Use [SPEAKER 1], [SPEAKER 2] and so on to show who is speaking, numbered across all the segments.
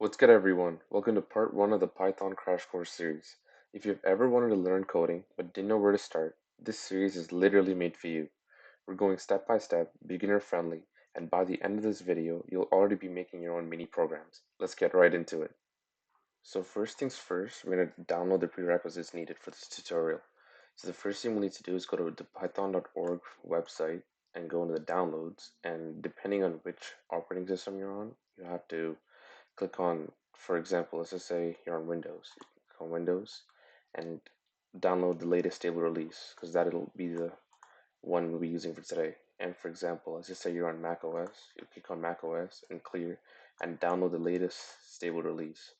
[SPEAKER 1] What's good, everyone? Welcome to part one of the Python Crash Course series. If you've ever wanted to learn coding but didn't know where to start, this series is literally made for you. We're going step by step, beginner friendly, and by the end of this video, you'll already be making your own mini programs. Let's get right into it. So first things first, we're going to download the prerequisites needed for this tutorial. So the first thing we'll need to do is go to the python.org website and go into the downloads, and depending on which operating system you're on, you have to click on, for example, let's just say you're on Windows. You click on Windows and download the latest stable release because that'll be the one we'll be using for today. And for example, let's just say you're on Mac OS. You click on Mac OS and clear and download the latest stable release.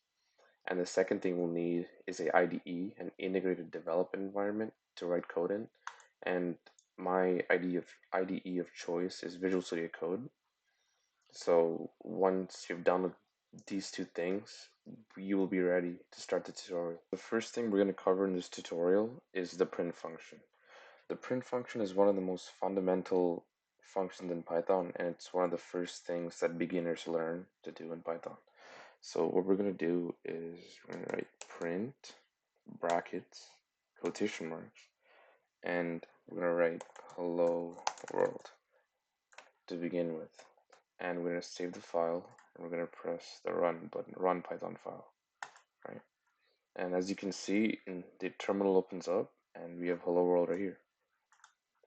[SPEAKER 1] And the second thing we'll need is a IDE, an integrated development environment to write code in. And my IDE of choice is Visual Studio Code. So once you've done these two things, you will be ready to start the tutorial. The first thing we're going to cover in this tutorial is the print function. The print function is one of the most fundamental functions in Python, and it's one of the first things that beginners learn to do in Python. So what we're going to do is we're going to write print, brackets, quotation marks, and we're going to write hello world to begin with. And we're going to save the file, and we're going to press the run button, run Python file, right? And as you can see, the terminal opens up, and we have hello world right here.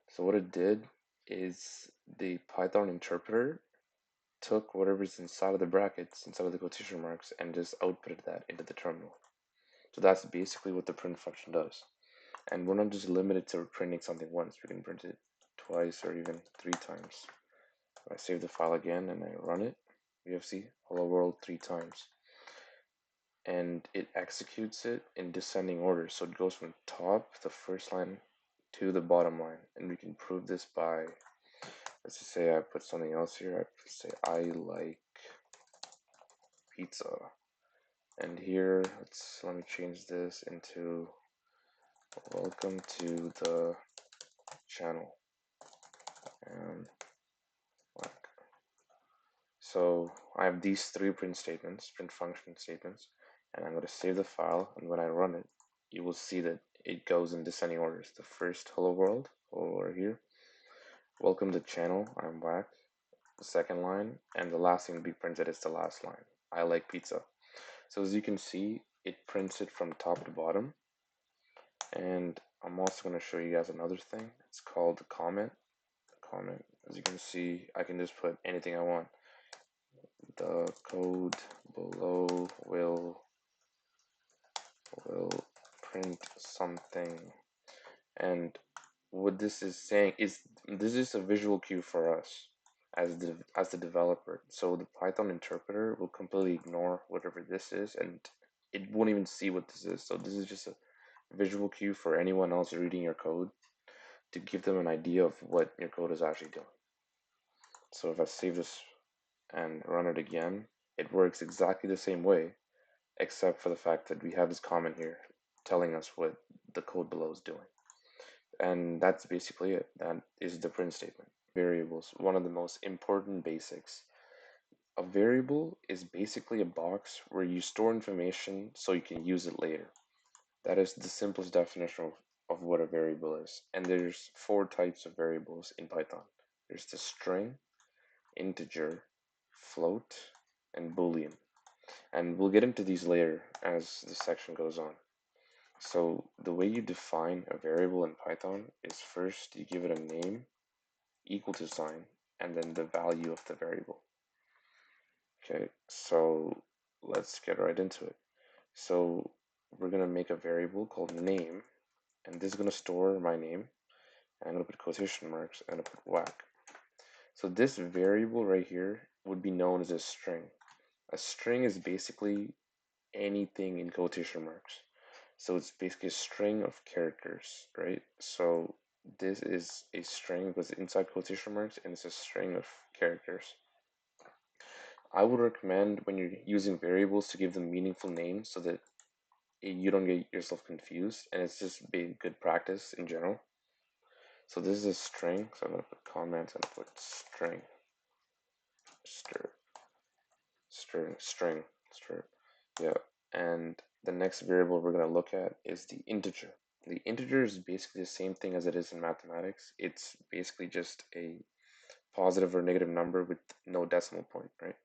[SPEAKER 1] So what it did is the Python interpreter took whatever's inside of the brackets, inside of the quotation marks, and just outputted that into the terminal. So that's basically what the print function does. And we're not just limited to printing something once, we can print it twice or even 3 times. If I save the file again and I run it, we have see hello world 3 times. And it executes it in descending order. So it goes from top, the first line, to the bottom line. And we can prove this by, let's just say I put something else here. I say I like pizza. And here, let me change this into welcome to the channel. And so I have these 3 print statements, print function statements, and I'm going to save the file, and when I run it, you will see that it goes in descending orders. The first hello world over here, welcome to channel, I'm whack, the second line, and the last thing to be printed is the last line, I like pizza. So as you can see, it prints it from top to bottom, and I'm also going to show you guys another thing. It's called comment. As you can see, I can just put anything I want. The code below will print something. And what this is saying is this is a visual cue for us as the developer. So the Python interpreter will completely ignore whatever this is, and it won't even see what this is. So this is just a visual cue for anyone else reading your code to give them an idea of what your code is actually doing. So if I save this and run it again, it works exactly the same way, except for the fact that we have this comment here telling us what the code below is doing. And that's basically it. That is the print statement. Variables, one of the most important basics. A variable is basically a box where you store information so you can use it later. That is the simplest definition of what a variable is. And there's 4 types of variables in Python. There's the string, integer, float, and boolean. And we'll get into these later as the section goes on. So the way you define a variable in Python is first you give it a name, equal to sign, and then the value of the variable. Okay, so let's get right into it. So we're gonna make a variable called name, and this is gonna store my name, and I'm gonna put quotation marks, and I'm gonna put whack. So this variable right here would be known as a string. A string is basically anything in quotation marks. So it's basically a string of characters, right? So this is a string with inside quotation marks, and it's a string of characters. I would recommend when you're using variables to give them meaningful names so that you don't get yourself confused, and it's just big good practice in general. So this is a string, so I'm gonna put comments and put string, string. Start. Yeah. And the next variable we're going to look at is the integer. The integer is basically the same thing as it is in mathematics. It's basically just a positive or negative number with no decimal point, right?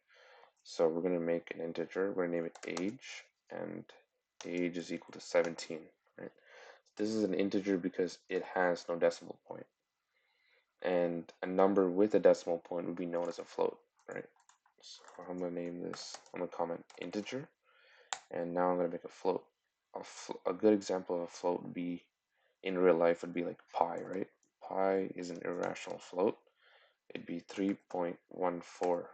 [SPEAKER 1] So we're going to make an integer. We're going to name it age, and age is equal to 17, right? This is an integer because it has no decimal point. And a number with a decimal point would be known as a float, right? So I'm going to name this, I'm going to comment integer, and now I'm going to make a float. A good example of a float would be, in real life, would be like pi, right? Pi is an irrational float. It'd be 3.14.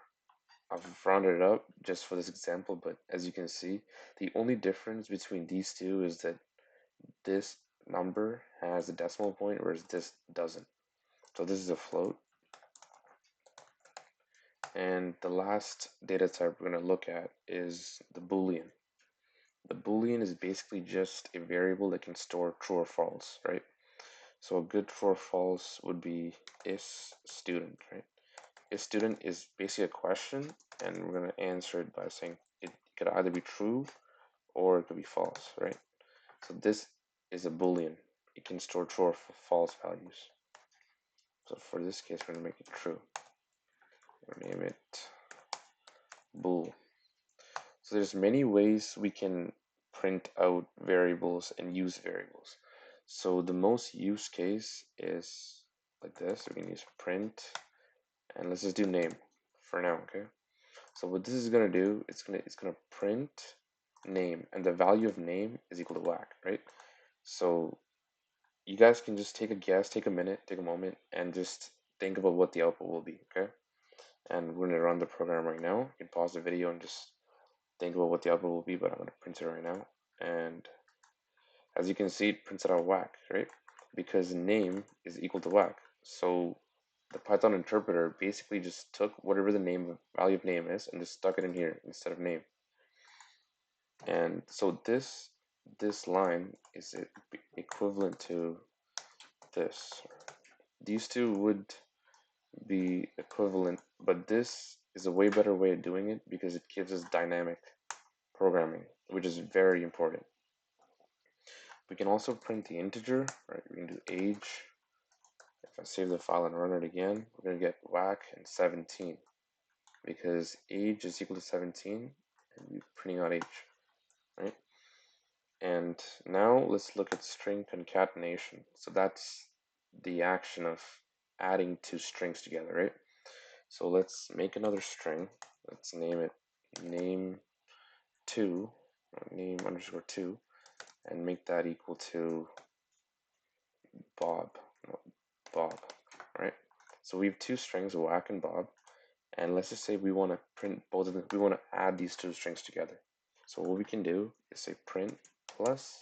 [SPEAKER 1] I've rounded it up just for this example, but as you can see, the only difference between these two is that this number has a decimal point, whereas this doesn't. So this is a float. And the last data type we're going to look at is the Boolean. The Boolean is basically just a variable that can store true or false, right? So a good true or false would be is student, right? Is student is basically a question, and we're going to answer it by saying it could either be true or it could be false, right? So this is a Boolean. It can store true or false values. So for this case, we're going to make it true. We'll name it bool. So there's many ways we can print out variables and use variables. So the most use case is like this. We can use print, and let's just do name for now, okay? So what this is gonna do, it's gonna print name, and the value of name is equal to whack, right? So you guys can just take a guess, take a minute, take a moment, and just think about what the output will be, okay? And we're gonna run the program right now. You can pause the video and just think about what the output will be, but I'm gonna print it right now. And as you can see, it prints it out whack, right? Because name is equal to whack. So the Python interpreter basically just took whatever the name value of name is and just stuck it in here instead of name. And so this line is equivalent to this. These two would be equivalent, but this is a way better way of doing it because it gives us dynamic programming, which is very important. We can also print the integer, right? We can do age. If I save the file and run it again, we're going to get whack and 17 because age is equal to 17 and we're printing out age, right? And now let's look at string concatenation. So that's the action of adding two strings together, right? So let's make another string. Let's name it name2, name underscore 2, and make that equal to Bob, no, Bob, right? So we have two strings, whack and Bob, and let's just say we want to print both of them. We want to add these two strings together. So what we can do is say print plus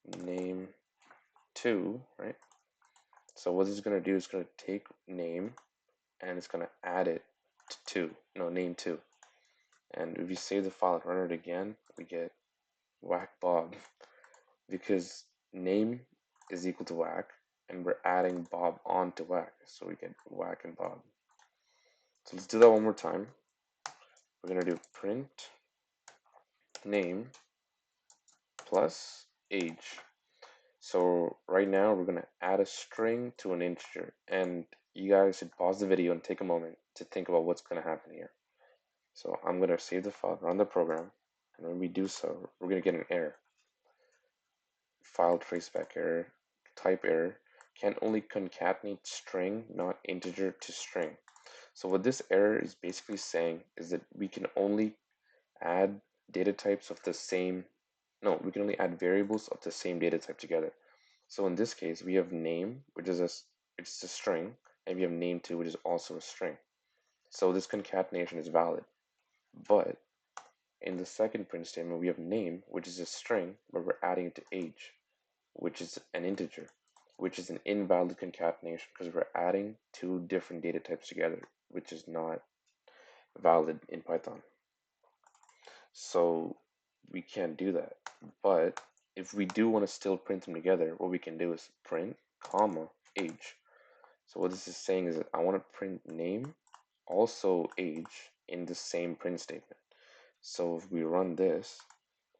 [SPEAKER 1] name2, right? So what this is going to do is going to take name and it's going to add it to 2, no, name2. And if you save the file and run it again, we get whack Bob because name is equal to whack and we're adding Bob onto whack. So we get whack and Bob. So let's do that one more time. We're going to do print name plus age. So right now we're going to add a string to an integer, and you guys should pause the video and take a moment to think about what's going to happen here. So I'm going to save the file, run the program, and when we do so, we're going to get an error. File traceback error, type error, can only concatenate string, not integer to string. So what this error is basically saying is that we can only add data types of the same, no, we can only add variables of the same data type together. So in this case, we have name, which is a string, and we have name2, which is also a string. So this concatenation is valid. But in the second print statement, we have name, which is a string, but we're adding it to age, which is an integer, which is an invalid concatenation because we're adding two different data types together, which is not valid in Python. So we can't do that. But if we do want to still print them together, what we can do is print, comma, age. So what this is saying is that I want to print name, also age in the same print statement. So if we run this,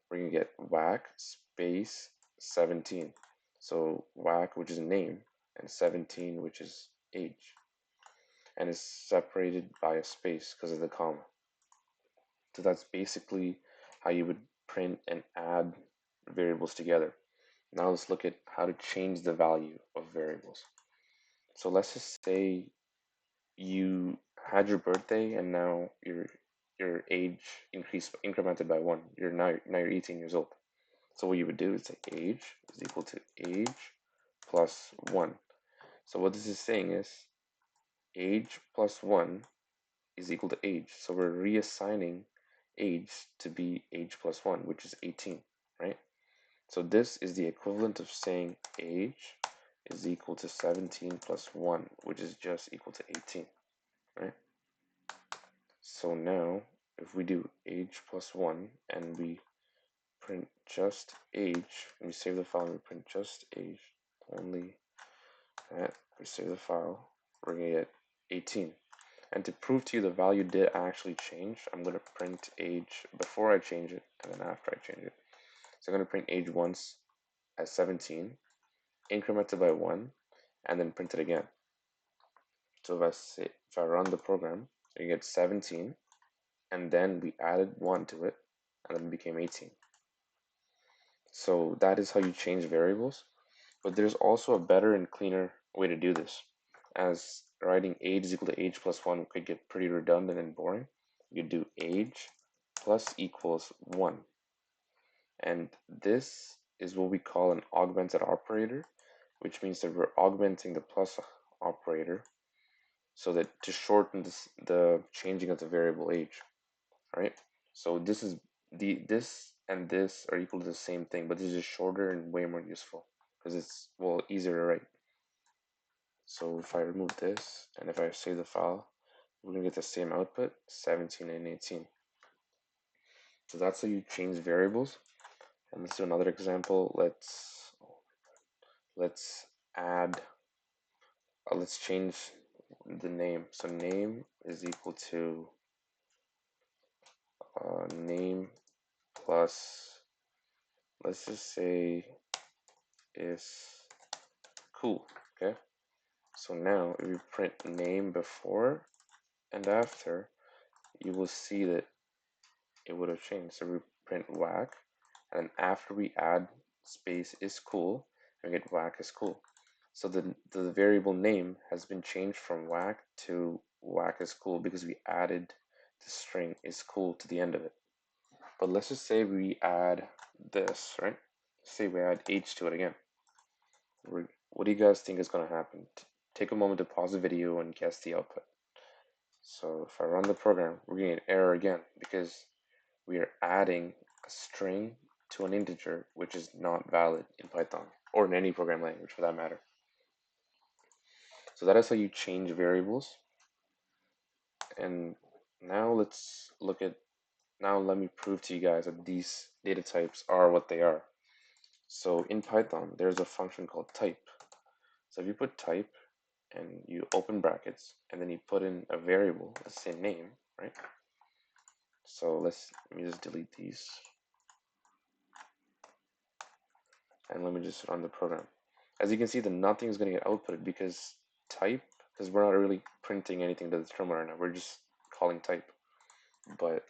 [SPEAKER 1] we're gonna get whack space 17. So whack, which is name, and 17, which is age, and is separated by a space because of the comma. So that's basically how you would print and add variables together. Now let's look at how to change the value of variables. So let's just say you had your birthday and now your age incremented by 1. You're 18 years old. So what you would do is say age is equal to age plus 1. So what this is saying is age plus 1 is equal to age. So we're reassigning age to be age plus 1, which is 18, right? So this is the equivalent of saying age is equal to 17 plus 1, which is just equal to 18, right? So now, if we do age plus 1 and we print just age, we save the file and we print just age, only that, we save the file, we're going to get 18. And to prove to you the value did actually change, I'm going to print age before I change it and then after I change it. So I'm going to print age once as 17, incremented by 1, and then print it again. So if I run the program, you get 17, and then we added 1 to it, and then it became 18. So that is how you change variables. But there's also a better and cleaner way to do this, as writing age is equal to age plus 1 could get pretty redundant and boring. You do age plus equals 1. And this is what we call an augmented operator, which means that we're augmenting the plus operator so that to shorten the changing of the variable age, right? So this and this are equal to the same thing, but this is shorter and way more useful because it's, well, easier to write. So if I remove this and if I save the file, we're gonna get the same output, 17 and 18. So that's how you change variables. And let's do another example. Let's add, let's change the name. So name is equal to name plus, let's just say is cool. Okay. So now if we print name before and after, you will see that it would have changed. So we print whack, and after we add space is cool, we get whack is cool. So the variable name has been changed from whack to whack is cool because we added the string is cool to the end of it. But let's just say we add this, right? Say we add h to it again. What do you guys think is going to happen? Take a moment to pause the video and guess the output. So if I run the program, we're getting an error again because we are adding a string to an integer, which is not valid in Python or in any program language for that matter. So that is how you change variables. And now let's look at, now let me prove to you guys that these data types are what they are. So in Python, there's a function called type. So if you put type and you open brackets and then you put in a variable, let's say name, right? So let me just delete these and let me just run the program. As you can see, that nothing is going to get outputted because type, because we're not really printing anything to the terminal right now. We're just calling type. But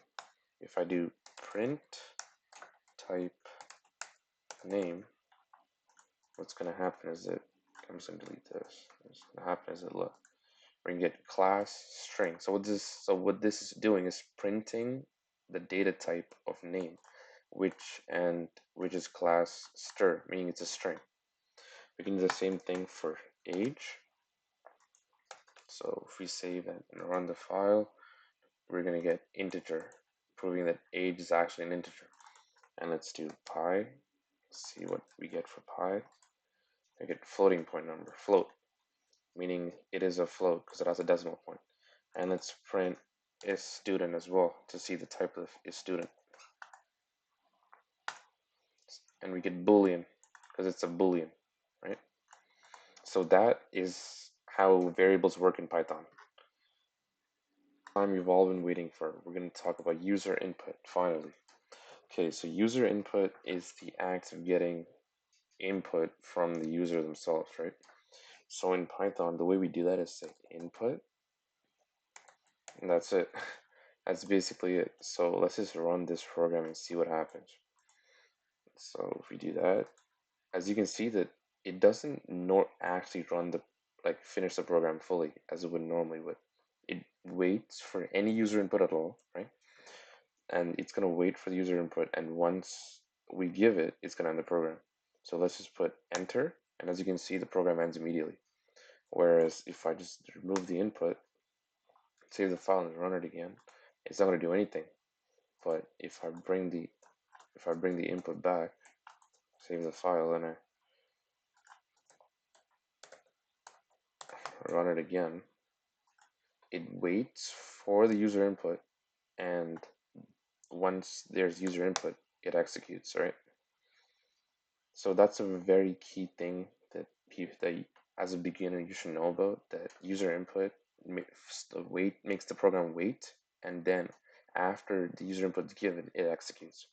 [SPEAKER 1] if I do print type name, what's going to happen is that, I'm just going to delete this. What's going to happen is that, look, we're going to get class string. So what this is doing is printing the data type of name, which is class str, meaning it's a string. We can do the same thing for age. So if we save and run the file, we're going to get integer, proving that age is actually an integer. And let's do pi, see what we get for pi. I get floating point number, float, meaning it is a float because it has a decimal point. And let's print is student as well to see the type of is student. And we get boolean because it's a boolean, right? So that is how variables work in Python. time you've all been waiting for. We're going to talk about user input, finally. Okay, so user input is the act of getting input from the user themselves, right? So in Python, the way we do that is say input, and that's it. That's basically it. So let's just run this program and see what happens. So if we do that, as you can see that it doesn't nor actually run the finish the program fully as it would normally would. It waits for any user input at all, right? And it's gonna wait for the user input, and once we give it, it's gonna end the program. So let's just put enter, and as you can see, the program ends immediately. Whereas if I just remove the input, save the file and run it again, it's not gonna do anything. But if I bring the input back, save the file, and I run it again, it waits for the user input, and once there's user input, it executes, right? So that's a very key thing that as a beginner you should know about, that user input makes the program wait, and then after the user input is given, it executes,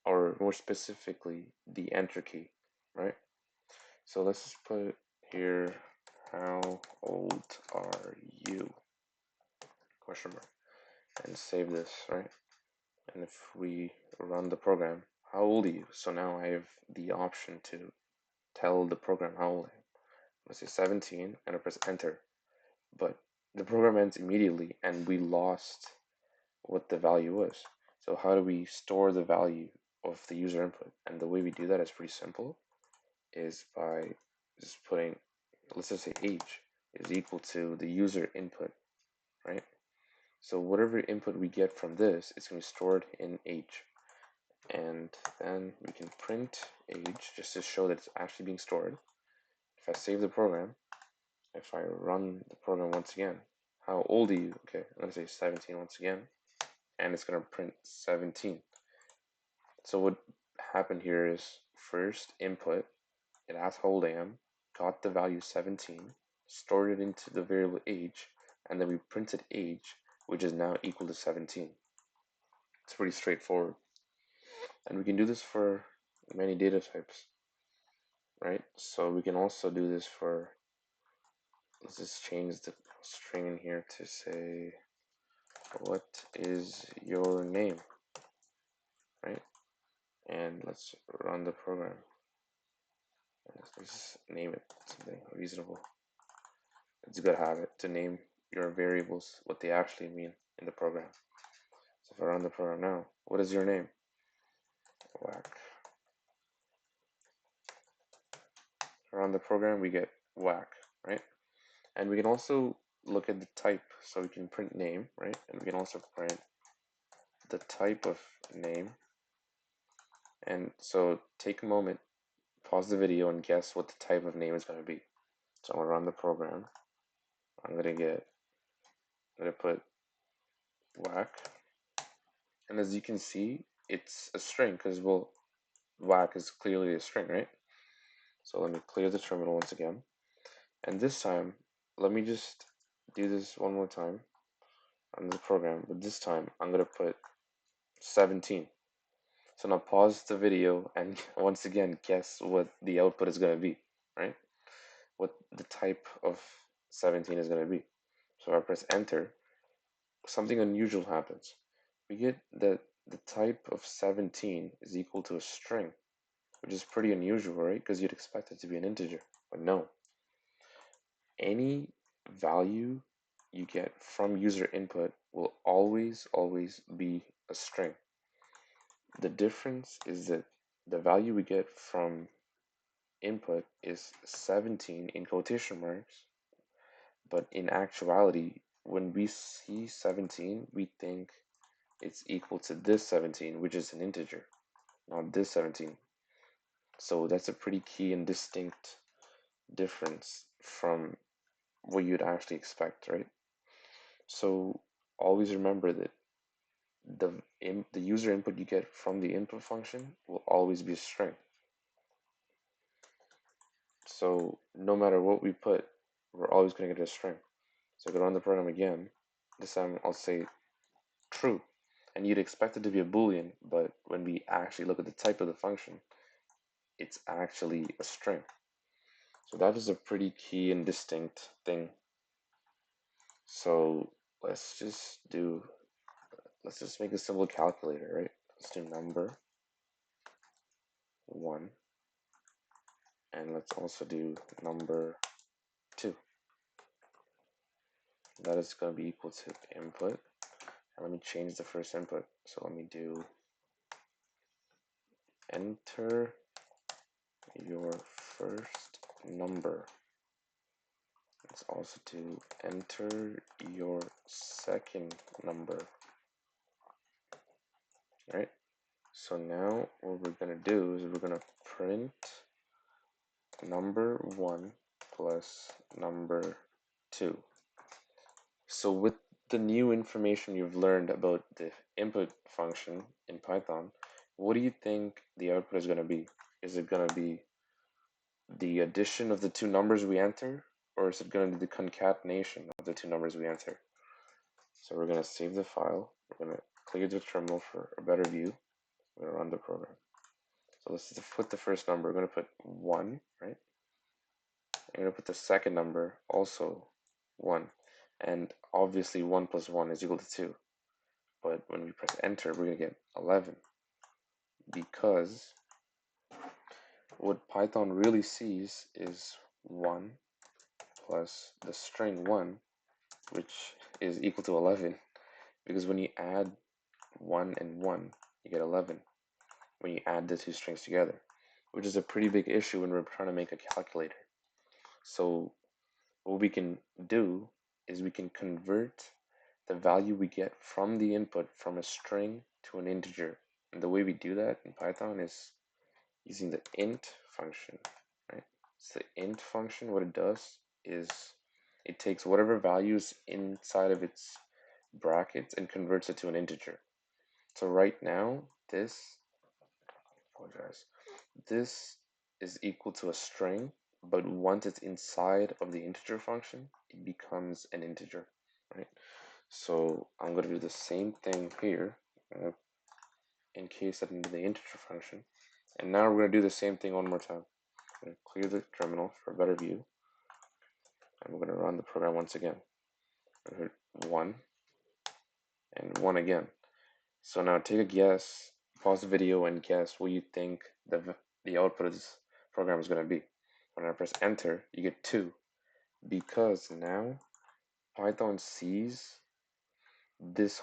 [SPEAKER 1] or more specifically, the enter key, right? So let's just put here, how old are you? Question mark, and save this, right? And if we run the program, how old are you? So now I have the option to tell the program how old I am. Let's say 17, and I press enter. But the program ends immediately, and we lost what the value was. So how do we store the value of the user input? And the way we do that is pretty simple, is by just putting, let's just say age is equal to the user input, right? So whatever input we get from this is going to be stored in age. And then we can print age just to show that it's actually being stored. If I save the program, if I run the program once again, how old are you? Okay, I'm going to say 17 once again, and it's going to print 17. So what happened here is first input, it asked how old I am, got the value 17, stored it into the variable age, and then we printed age, which is now equal to 17. It's pretty straightforward. And we can do this for many data types, right? So we can also do this for, let's just change the string in here to say, what is your name, right? And let's run the program. Let's name it something reasonable. It's a good habit to name your variables what they actually mean in the program. So if I run the program now, what is your name? Whack. If I run the program, we get whack, right? And we can also look at the type. So we can print name, right? And we can also print the type of name. And so take a moment, pause the video, and guess what the type of name is going to be. So I'm going to run the program. I'm going to put whack. And as you can see, it's a string because, well, whack is clearly a string, right? So let me clear the terminal once again. And this time, let me just do this one more time on the program. But this time, I'm going to put 17. So now pause the video and once again guess what the output is going to be, right? What the type of 17 is going to be. So if I press enter, something unusual happens. We get that the type of 17 is equal to a string, which is pretty unusual, right? Because you'd expect it to be an integer, but no. Any value you get from user input will always be a string. The difference is that the value we get from input is 17 in quotation marks, but in actuality, when we see 17, we think it's equal to this 17, which is an integer, not this 17. So that's a pretty key and distinct difference from what you'd actually expect, right? So always remember that the user input you get from the input function will always be a string. So no matter what we put, we're always going to get a string. So I can run the program again. This time I'll say true. And you'd expect it to be a Boolean, but when we actually look at the type of the function, it's actually a string. So that is a pretty key and distinct thing. So let's just do, let's just make a simple calculator, right? Let's do number 1, and let's also do number 2. That is going to be equal to input. And let me change the first input. So let me do enter your first number. Let's also do enter your second number. Right? So now what we're going to do is we're going to print number 1 plus number 2. So with the new information you've learned about the input function in Python, what do you think the output is going to be? Is it going to be the addition of the two numbers we enter, or is it going to be the concatenation of the two numbers we enter? So we're going to save the file. We're going to clear the terminal for a better view. We're going to run the program. So let's just put the first number. We're going to put 1, right? I'm going to put the second number, also 1. And obviously 1 plus 1 is equal to 2. But when we press enter, we're going to get 11. Because what Python really sees is 1 plus the string 1, which is equal to 11. Because when you add 1 and 1, you get 11 when you add the two strings together, which is a pretty big issue when we're trying to make a calculator. So what we can do is we can convert the value we get from the input from a string to an integer. And the way we do that in Python is using the int function, right? So the int function, what it does is it takes whatever values inside of its brackets and converts it to an integer. So right now, this is equal to a string, but once it's inside of the integer function, it becomes an integer, right? So I'm going to do the same thing here, encase that into the integer function. And now we're going to do the same thing one more time. I'm going to clear the terminal for a better view. And we're going to run the program once again. I'm going to hit 1 and 1 again. So now take a guess, pause the video and guess what you think the output of this program is going to be. When I press enter, you get 2, because now Python sees this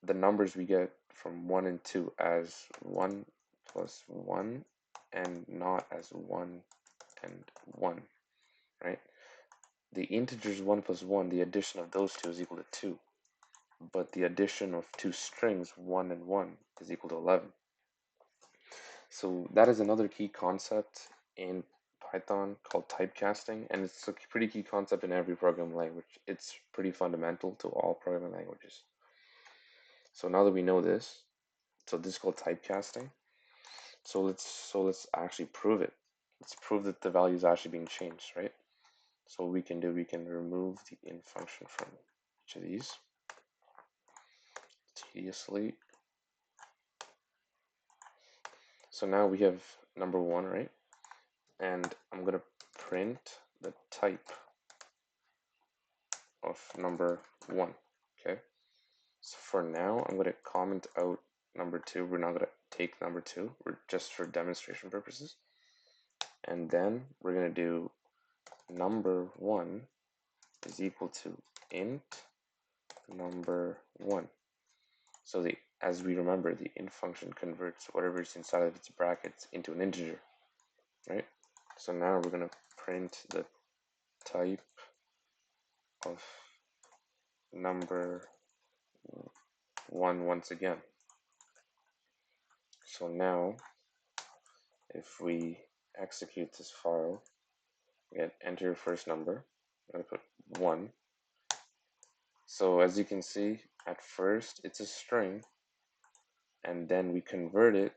[SPEAKER 1] the numbers we get from 1 and 2 as 1 plus 1 and not as 1 and 1, right? The integers 1 plus 1, the addition of those two is equal to 2, but the addition of two strings 1 and 1 is equal to 11. So that is another key concept in Python called typecasting, and it's a pretty key concept in every programming language. It's pretty fundamental to all programming languages. So now that we know this, so this is called typecasting. So let's actually prove it. Let's prove that the value is actually being changed, right? So what we can do, we can remove the in function from each of these tediously. So now we have number 1, right? And I'm gonna print the type of number 1, okay? So for now, I'm gonna comment out number 2. We're not gonna take number 2, we're just for demonstration purposes. And then we're gonna do number 1 is equal to int number 1. So as we remember, the int function converts whatever is inside of its brackets into an integer, right? So now we're going to print the type of number 1 once again. So now, if we execute this file, we get enter your first number. I'm going to put 1. So as you can see, at first it's a string, and then we convert it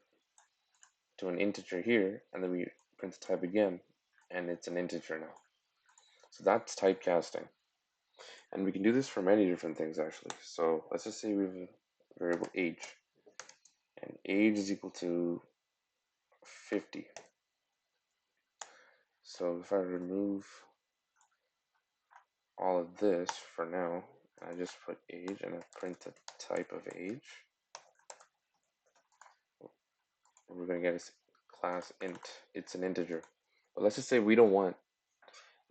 [SPEAKER 1] to an integer here, and then we print the type again, and it's an integer now. So that's typecasting. And we can do this for many different things actually. So let's just say we have a variable age, and age is equal to 50. So if I remove all of this for now, I just put age and I print the type of age, we're going to get a class int. It's an integer. But let's just say we don't want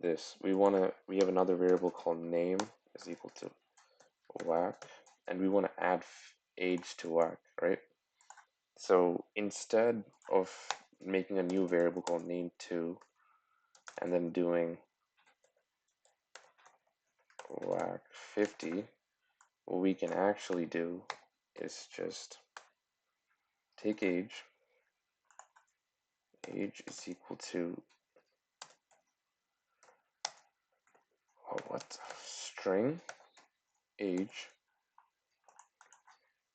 [SPEAKER 1] this. We have another variable called name is equal to whack, and we want to add age to whack, right? So instead of making a new variable called name2 and then doing whack 50, what we can actually do is just take age. Age is equal to what? String age,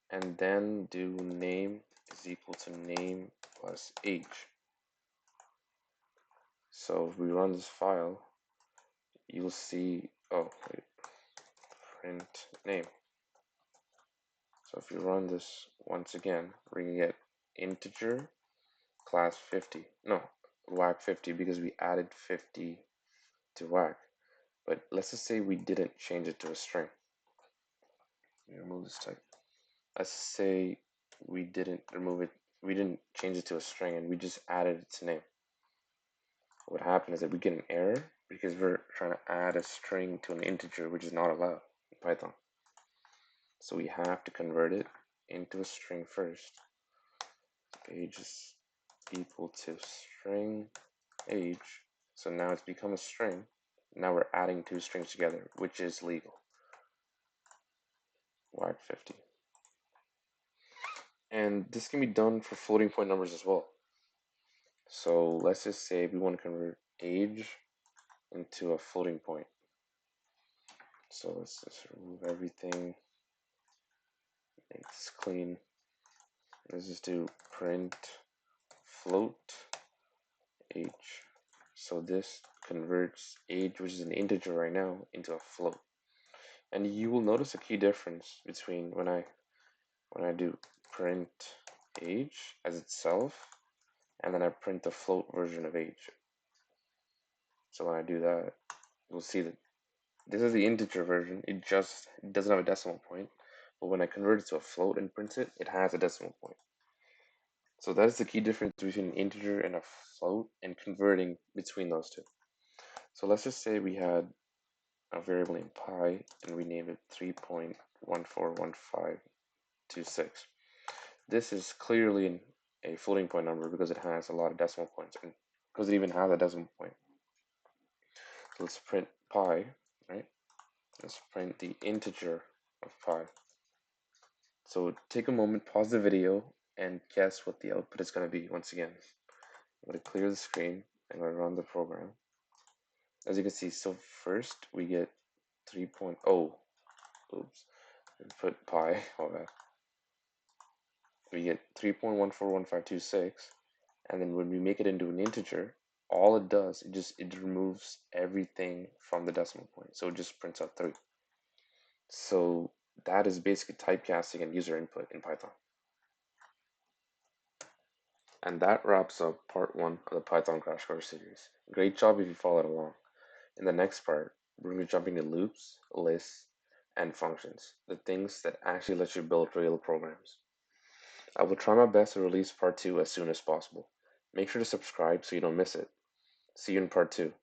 [SPEAKER 1] and then do name is equal to name plus age. So if we run this file, you'll see, oh wait, print name. So if you run this once again, we're gonna get integer class 50. No, whack 50 because we added 50 to whack. But let's just say we didn't change it to a string. Let me remove this type. Let's say we didn't remove it, we didn't change it to a string and we just added it to name. What happened is that we get an error because we're trying to add a string to an integer, which is not allowed in Python. So we have to convert it into a string first. Age is equal to string age. So now it's become a string. Now we're adding two strings together, which is legal. Whack 50. And this can be done for floating point numbers as well. So let's just say we want to convert age into a floating point. So let's just remove everything, make this clean. Let's just do print float age. So this converts age, which is an integer right now, into a float. And you will notice a key difference between when I do print age as itself, and then I print the float version of age. So when I do that, you'll see that this is the integer version. It doesn't have a decimal point. But when I convert it to a float and print it, it has a decimal point. So that is the key difference between an integer and a float and converting between those two. So let's just say we had a variable named pi and we named it 3.141526. This is clearly a floating point number because it has a lot of decimal points and because it even has a decimal point. So let's print pi, right? Let's print the integer of pi. So take a moment, pause the video, and guess what the output is going to be once again. I'm going to clear the screen and I'm going to run the program. As you can see, so first we get 3.0. Oops. Put pi. Oh, bad. We get 3.141526, and then when we make it into an integer, all it does, it removes everything from the decimal point. So it just prints out 3. So that is basically typecasting and user input in Python. And that wraps up part 1 of the Python Crash Course series. Great job if you followed along. In the next part, we're going to be jumping to loops, lists, and functions, the things that actually let you build real programs. I will try my best to release part 2 as soon as possible. Make sure to subscribe so you don't miss it. See you in part 2.